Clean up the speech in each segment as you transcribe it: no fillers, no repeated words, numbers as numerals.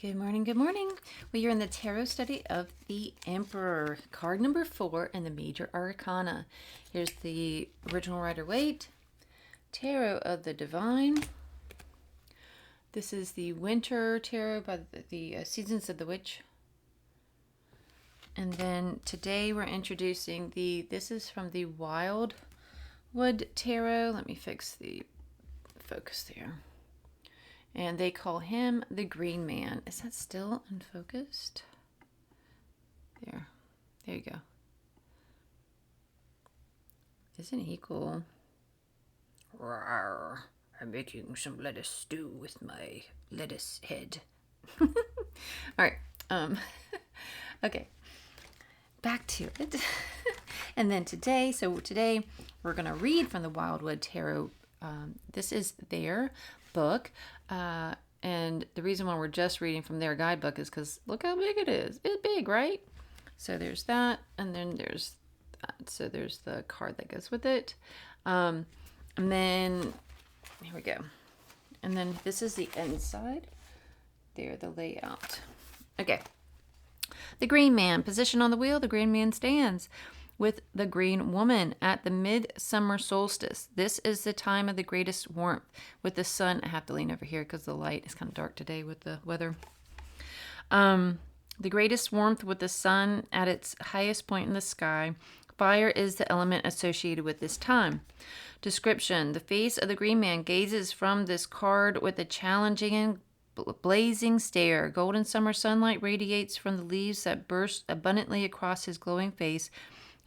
Good morning, good morning. We are in the tarot study of the Emperor, card number 4 in the Major Arcana. Here's the original Rider-Waite, Tarot of the Divine. This is the Winter Tarot by the Seasons of the Witch. And then today we're introducing this is from the Wildwood Tarot. Let me fix the focus there. And they call him the Green Man. Is that still unfocused? There you go. Isn't he cool? Rawr, I'm making some lettuce stew with my lettuce head. All right. Okay. Back to it. And then today we're going to read from the Wildwood Tarot. This is their book. And the reason why we're just reading from their guidebook is because look how big it is. It's big, right? So there's that, and then there's that. So there's the card that goes with it. And then, here we go. And then this is the inside. There, the layout. Okay. The Green Man. Position on the wheel, the Green Man stands with the Green Woman at the midsummer solstice. This is the time of the greatest warmth with the sun. I have to lean over here because the light is kind of dark today with the weather. The greatest warmth with the sun at its highest point in the sky. Fire is the element associated with this time. Description. The face of the Green Man gazes from this card with a challenging and blazing stare. Golden summer sunlight radiates from the leaves that burst abundantly across his glowing face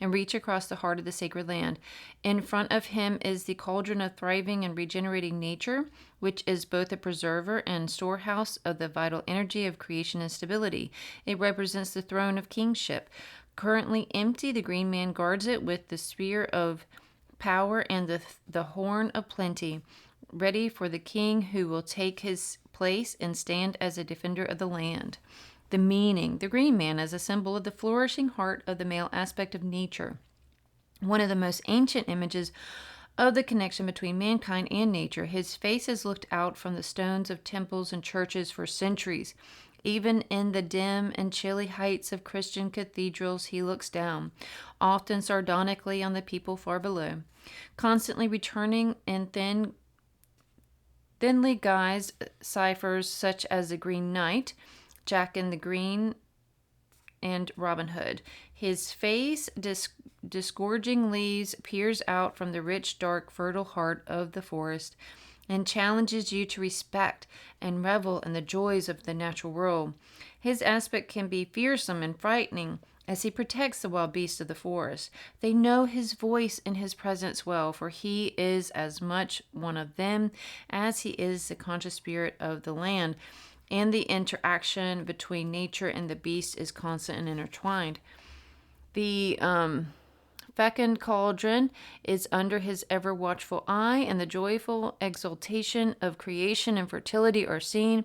and reach across the heart of the sacred land. In front of him is the cauldron of thriving and regenerating nature, which is both a preserver and storehouse of the vital energy of creation and stability. It represents the throne of kingship. Currently empty, the Green Man guards it with the spear of power and the horn of plenty, ready for the king who will take his place and stand as a defender of the land. The meaning. The Green Man is a symbol of the flourishing heart of the male aspect of nature. One of the most ancient images of the connection between mankind and nature. His face has looked out from the stones of temples and churches for centuries. Even in the dim and chilly heights of Christian cathedrals, he looks down, often sardonically on the people far below. Constantly returning in thinly guised ciphers such as the Green Knight, Jack in the Green, and Robin Hood. His face, disgorging leaves, peers out from the rich, dark, fertile heart of the forest and challenges you to respect and revel in the joys of the natural world. His aspect can be fearsome and frightening as he protects the wild beasts of the forest. They know his voice and his presence well, for he is as much one of them as he is the conscious spirit of the land. And the interaction between nature and the beast is constant and intertwined. The fecund cauldron is under his ever-watchful eye, and the joyful exultation of creation and fertility are seen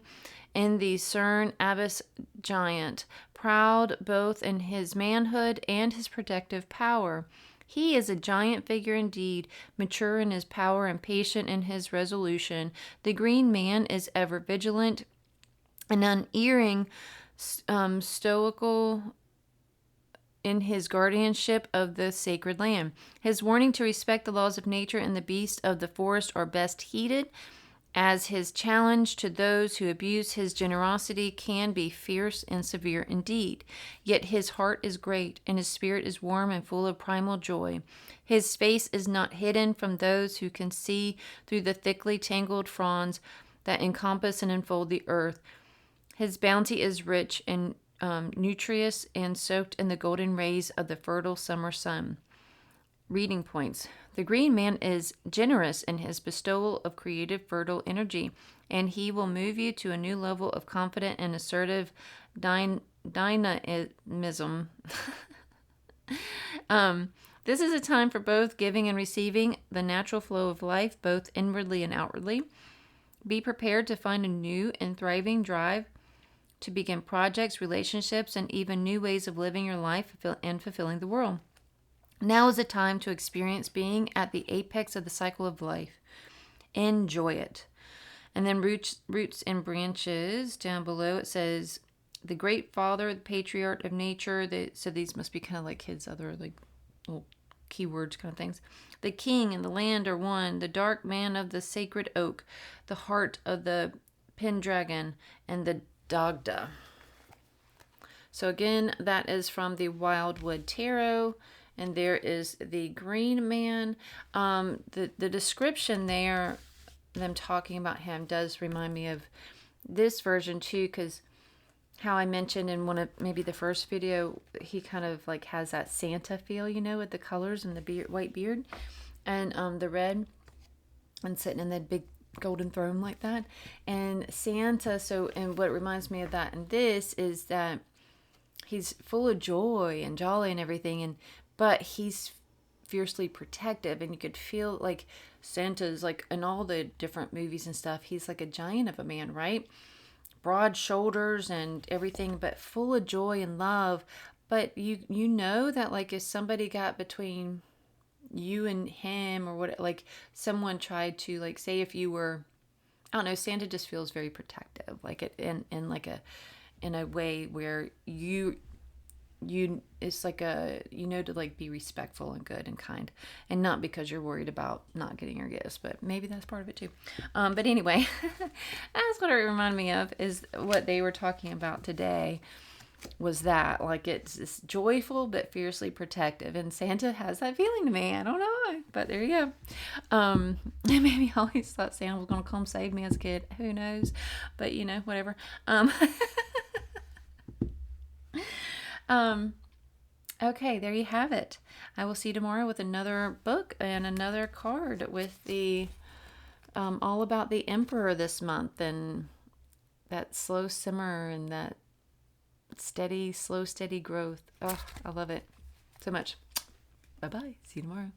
in the Cern Abyss giant, proud both in his manhood and his protective power. He is a giant figure indeed, mature in his power and patient in his resolution. The Green Man is ever vigilant, an unerring, stoical in his guardianship of the sacred land. His warning to respect the laws of nature and the beasts of the forest are best heeded, as his challenge to those who abuse his generosity can be fierce and severe indeed. Yet his heart is great, and his spirit is warm and full of primal joy. His face is not hidden from those who can see through the thickly tangled fronds that encompass and enfold the earth. His bounty is rich and nutritious and soaked in the golden rays of the fertile summer sun. Reading points. The Green Man is generous in his bestowal of creative, fertile energy, and he will move you to a new level of confident and assertive dynamism. This is a time for both giving and receiving the natural flow of life, both inwardly and outwardly. Be prepared to find a new and thriving drive to begin projects, relationships, and even new ways of living your life and fulfilling the world. Now is the time to experience being at the apex of the cycle of life. Enjoy it. And then roots and branches down below, it says the great father, the patriarch of nature. So these must be kind of like his other like little keywords kind of things. The king and the land are one. The dark man of the sacred oak, the heart of the pendragon, and the Dagda. So again, that is from the Wildwood Tarot. And there is the green man. The description there, them talking about him, does remind me of this version too, because how I mentioned in one of maybe the first video, he kind of like has that Santa feel, you know, with the colors and the white beard and the red, and sitting in that big golden throne like that. And Santa, and what reminds me of that and this is that he's full of joy and jolly and everything, but he's fiercely protective, and you could feel like Santa's like in all the different movies and stuff, he's like a giant of a man, right? Broad shoulders and everything, but full of joy and love. But you know that like if somebody got between you and him, or what, like someone tried to, like, say if you were, I don't know, Santa just feels very protective, like it in like in a way where you it's like a, you know, to like be respectful and good and kind, and not because you're worried about not getting your gifts, but maybe that's part of it too. But anyway, that's what it reminded me of, is what they were talking about today, was that like it's joyful but fiercely protective, and Santa has that feeling to me. I don't know why, but there you go. Maybe I always thought Santa was gonna come save me as a kid, who knows, but you know, whatever. Okay, there you have it. I will see you tomorrow with another book and another card with the all about the Emperor this month, and that slow simmer and that steady, slow, steady growth. Oh, I love it so much. Bye-bye. See you tomorrow.